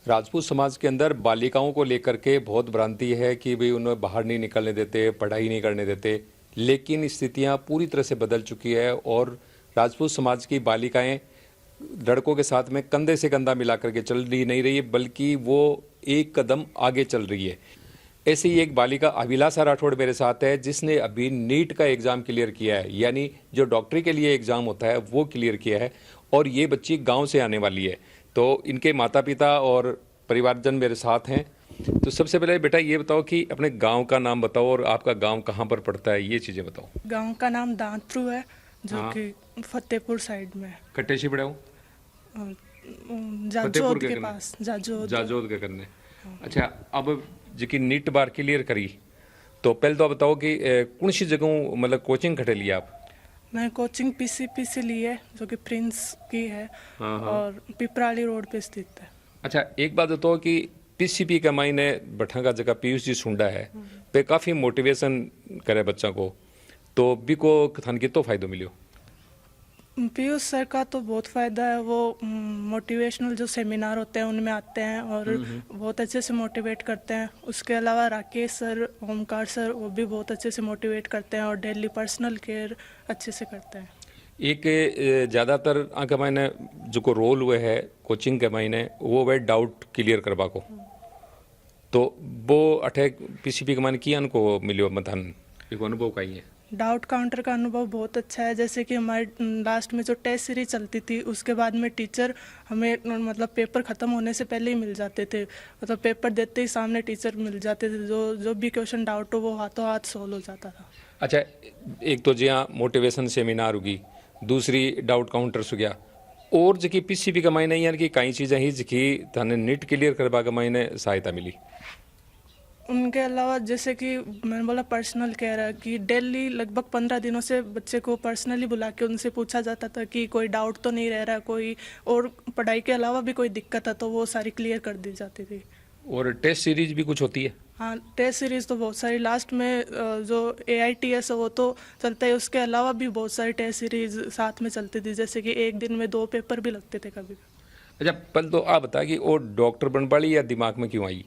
राजपूत समाज के अंदर बालिकाओं को लेकर के बहुत भ्रांति है कि भाई उन्हें बाहर नहीं निकलने देते, पढ़ाई नहीं करने देते, लेकिन स्थितियां पूरी तरह से बदल चुकी है और राजपूत समाज की बालिकाएं लड़कों के साथ में कंधे से कंधा मिला करके चल रही नहीं रही है, बल्कि वो एक कदम आगे चल रही है। ऐसे ही एक बालिका अभिलाषा राठौड़ मेरे साथ है, जिसने अभी नीट का एग्ज़ाम क्लियर किया है, यानी जो डॉक्टरी के लिए एग्ज़ाम होता है वो क्लियर किया है, और ये बच्ची गांव से आने वाली है। तो इनके माता पिता और परिवारजन मेरे साथ हैं। तो सबसे पहले बेटा ये बताओ कि अपने गांव का नाम बताओ और आपका गांव कहाँ पर पड़ता है, ये चीज़ें बताओ। गांव का नाम दांतरू है, जो कि फतेहपुर साइड में है। कटेशी पड़ाओ, जाजोद के पास, जाजोद के करने। अच्छा, अब जी नीट बार क्लियर करी, तो पहले तो आप बताओ कि कौन सी जगह मतलब कोचिंग खटे लिया आप? मैं कोचिंग पीसीपी से ली है, जो कि प्रिंस की है। हाँ। और पिपराली रोड पे स्थित है। अच्छा, एक बात बताओ कि पीसीपी का मायने बठा का जगह पीयूष जी सुंडा है पे काफ़ी मोटिवेशन करे बच्चा को, तो भी को थान कितो फायदो मिलियो? पीयूष सर का तो बहुत फ़ायदा है। वो मोटिवेशनल जो सेमिनार होते हैं उनमें आते हैं और बहुत अच्छे से मोटिवेट करते हैं। उसके अलावा राकेश सर, ओमकार सर, वो भी बहुत अच्छे से मोटिवेट करते हैं और डेली पर्सनल केयर अच्छे से करते हैं। एक ज़्यादातर आके मायने जो को रोल हुए है कोचिंग के मायने वो वे डाउट क्लियर करवा को, तो वो अठे पीसीपी के मायने किया उनको मिलियो मतन एक अनुभव का ही है? डाउट काउंटर का अनुभव बहुत अच्छा है। जैसे कि हमारे लास्ट में जो टेस्ट सीरीज चलती थी, उसके बाद में टीचर हमें मतलब पेपर ख़त्म होने से पहले ही मिल जाते थे। मतलब पेपर देते ही सामने टीचर मिल जाते थे, जो भी क्वेश्चन डाउट हो वो हाथों हाथ सोल्व हो जाता था। अच्छा, एक तो जहाँ मोटिवेशन सेमिनार होगी, दूसरी डाउट काउंटर हो गया, और जकी पीसीपी का मायने यानी कि कई चीज़ें ही जकी थाने नीट क्लियर करवा के मायने सहायता मिली। उनके अलावा जैसे कि मैंने बोला पर्सनल केयर है, कि डेली लगभग 15 दिनों से बच्चे को पर्सनली बुला के उनसे पूछा जाता था कि कोई डाउट तो नहीं रह रहा, कोई और पढ़ाई के अलावा भी कोई दिक्कत है तो वो सारी क्लियर कर दी जाती थी। और टेस्ट सीरीज भी कुछ होती है? हाँ, टेस्ट सीरीज तो बहुत सारी लास्ट में जो AITS है वो तो चलता है। उसके अलावा भी बहुत सारी टेस्ट सीरीज साथ में चलती थी, जैसे कि एक दिन में 2 पेपर भी लगते थे कभी। अच्छा, पहले तो आप बता कि वो डॉक्टर बन पड़ी या दिमाग में क्यों आई?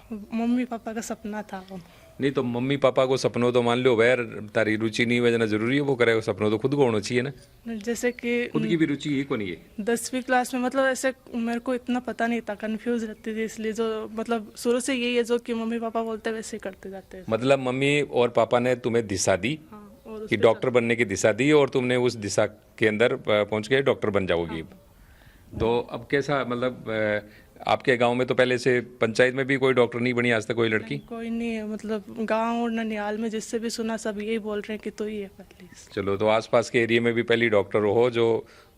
मम्मी पापा का सपना था वो। नहीं तो मम्मी पापा को सपनों तो मान लो वैर तारी रुचि नहीं वजना जरूरी है वो करे, सपनों तो खुद को होना चाहिए ना। जैसे कि खुद की भी रुचि ही को नहीं है। 10वीं क्लास में मतलब ऐसे मेरे को इतना पता नहीं था, कंफ्यूज रहती थी, इसलिए जो मतलब शुरू से यही है जो कि मम्मी पापा बोलते हैं वैसे ही करते जाते हैं। मतलब मम्मी और पापा ने तुम्हें दिशा दी, हाँ, और कि डॉक्टर बनने की दिशा दी, और तुमने उस दिशा के अंदर पहुंच के डॉक्टर बन जाओगी। हाँ। तो अब कैसा मतलब आपके गांव में तो पहले से पंचायत में भी कोई डॉक्टर नहीं बनी आज तक कोई लड़की? कोई नहीं है, मतलब गांव और ननिहाल में जिससे भी सुना सब यही बोल रहे हैं कि तो ही है पहली। चलो, तो आसपास के एरिया में भी पहली डॉक्टर हो जो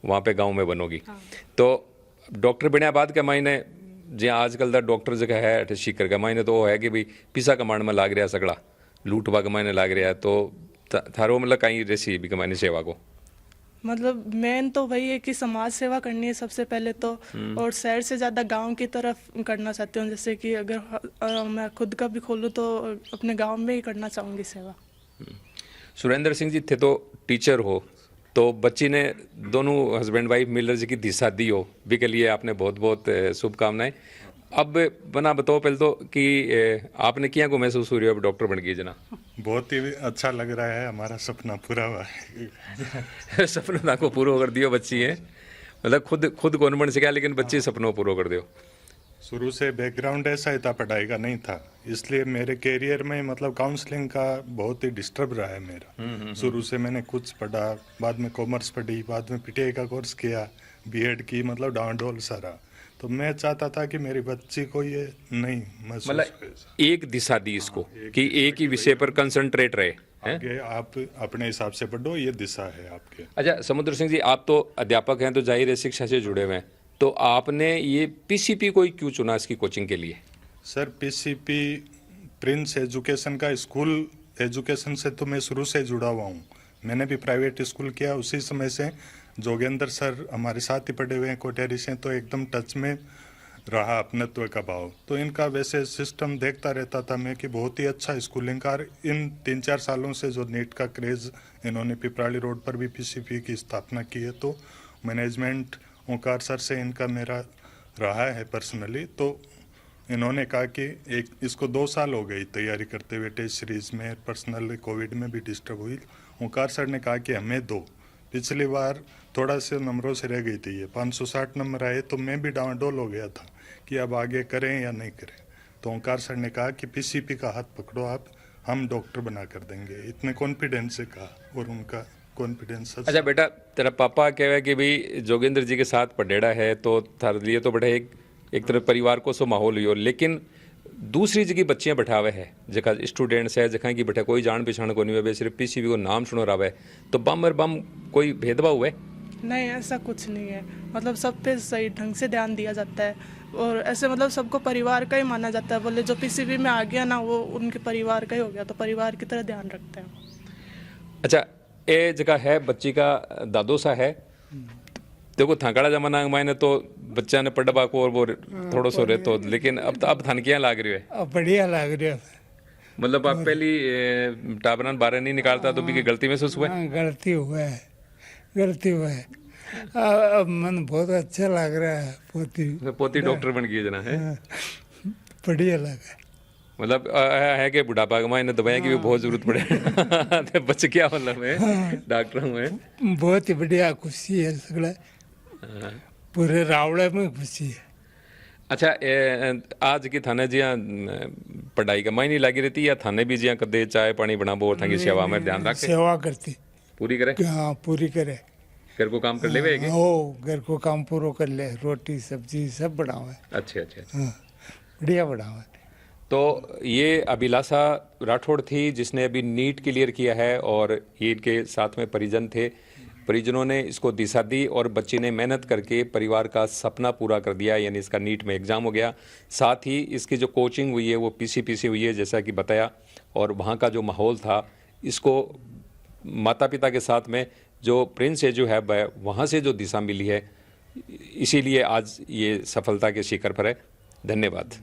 वहाँ पे गांव में बनोगी। हाँ। तो डॉक्टर बनने बाद के मायने जी आजकल दा डॉक्टर जगह है शिकर का मायने तो वो है कि भाई पिसा कमांड में लाग रहा सगड़ा लूटवा के मायने लाग रहा है, तो थारो मतलब कहीं रेसी भी कमाने सेवा को? मतलब मेन तो वही है कि समाज सेवा करनी है सबसे पहले तो, और शहर से ज़्यादा गांव की तरफ करना चाहती हूँ। जैसे कि अगर मैं खुद का भी खोलूँ तो अपने गांव में ही करना चाहूँगी सेवा। सुरेंद्र सिंह जी थे तो टीचर हो, तो बच्ची ने दोनों हस्बैंड वाइफ मिलर जी की दिशा दी हो भी के लिए आपने बहुत बहुत शुभकामनाएं। अब बना बताओ पहले तो कि आपने क्या को महसूस हो रही है अब डॉक्टर बन गई जना? बहुत ही अच्छा लग रहा है, हमारा सपना पूरा हुआ है। सपना को पूरा कर दियो बच्ची है, मतलब खुद कौन बन सका लेकिन बच्ची सपनों पूरा कर दियो। शुरू से बैकग्राउंड ऐसा ही था, पढ़ाई का नहीं था, इसलिए मेरे कैरियर में मतलब काउंसलिंग का बहुत ही डिस्टर्ब रहा है मेरा। शुरू से मैंने कुछ पढ़ा, बाद में कॉमर्स पढ़ी, बाद में PTI का कोर्स किया, B.Ed की, मतलब डांडोल सारा। तो मैं चाहता था कि मेरी बच्ची को ये नहीं महसूस मतलब एक दिशा दी इसको कि एक ही विषय पर कंसंट्रेट रहे। आगे आप अपने हिसाब से पढ़ो, ये दिशा है आपके। अच्छा समुद्र सिंह जी, आप तो अध्यापक हैं तो जाहिर है शिक्षा से जुड़े हुए हैं, तो आपने ये पीसीपी को ही क्यों चुना इसकी कोचिंग के लिए? सर, पीसीपी प्रिंस एजुकेशन का स्कूल एजुकेशन से तो मैं शुरू से जुड़ा हुआ हूँ। मैंने भी प्राइवेट स्कूल किया, उसी समय से जोगेंद्र सर हमारे साथ ही पढ़े हुए हैं कोटेरी से, तो एकदम टच में रहा अपनत्व का भाव। तो इनका वैसे सिस्टम देखता रहता था मैं कि बहुत ही अच्छा स्कूलिंग का। इन 3-4 सालों से जो नीट का क्रेज़ इन्होंने पिपराली रोड पर भी पीसीपी की स्थापना की है, तो मैनेजमेंट ओंकार सर से इनका मेरा रहा है पर्सनली, तो इन्होंने कहा कि एक इसको 2 साल हो गई तैयारी करते हुए टेस्ट सीरीज में, पर्सनल कोविड में भी डिस्टर्ब हुई। ओंकार सर ने कहा कि हमें दो। पिछली बार थोड़ा से नंबरों से रह गई थी, ये 560 नंबर आए तो मैं भी डावाडोल हो गया था कि अब आगे करें या नहीं करें। तो ओंकार सर ने कहा कि पीसीपी का हाथ पकड़ो आप, हम डॉक्टर बना कर देंगे। इतने कॉन्फिडेंस से कहा और उनका कॉन्फिडेंस। अच्छा बेटा, तेरा पापा कह रहा है कि भाई जोगेंद्र जी के साथ पढ़ेड़ा है तो थारे लिए तो बड़े एक तरह परिवार को सो माहौल हो, लेकिन दूसरी जगह बच्चियां बैठावे है जगह स्टूडेंट्स है जगह की बैठा कोई जान पहचान को नहीं हुए, सिर्फ पीसीबी को नाम सुनो रहा तो बम और बम कोई भेदभाव हुए? नहीं, ऐसा कुछ नहीं है। मतलब सब पे सही ढंग से ध्यान दिया जाता है और ऐसे मतलब सबको परिवार का ही माना जाता है। बोले जो पीसीबी में आ गया ना वो उनके परिवार का ही हो गया, तो परिवार की तरह ध्यान रखते हैं। अच्छा, ये जगह है बच्ची का दादो सा है, देखो थाकाड़ा जमाना मैंने तो बच्चा ने पढ़वा को और वो थोड़ा सो रहे तो, लेकिन अब थानकियाँ लाग रही है। अब बढ़िया लाग रही है। मतलब आप पहली टाबरन बारह नहीं निकालता तो भी गलती महसूस हुआ? गलती हुआ है, गलती हुआ है। अब मन बहुत अच्छा लग रहा है। पोती डॉक्टर बन गई जना है, बढ़िया लगा। मतलब है कि बुढ़ापा का मायने दवाइयाँ की भी बहुत जरूरत पड़े बच क्या मतलब है डॉक्टर में बहुत ही बढ़िया खुशी है, सगड़ा पूरे रावड़े में खुशी है। अच्छा, आज की थाने जिया पढ़ाई का मायने लगी रहती या थाने भी जिया कदे चाय पानी बनाबो और थाकी सेवा में ध्यान रखे? सेवा करती पूरी करे? हाँ पूरी करे। घर को काम कर ले वे? हो, घर को काम पूरा कर ले, रोटी सब्जी सब बनावे। अच्छे अच्छे, हाँ बढ़िया बनावे। तो ये अभिलाषा राठौड़ थी जिसने अभी नीट क्लियर किया है और इनके साथ में परिजन थे। परिजनों ने इसको दिशा दी और बच्ची ने मेहनत करके परिवार का सपना पूरा कर दिया, यानी इसका नीट में एग्ज़ाम हो गया। साथ ही इसकी जो कोचिंग हुई है वो पीसी हुई है जैसा कि बताया, और वहाँ का जो माहौल था इसको माता पिता के साथ में जो प्रिंस है जो है वहाँ से जो दिशा मिली है, इसीलिए आज ये सफलता के शिखर पर है। धन्यवाद।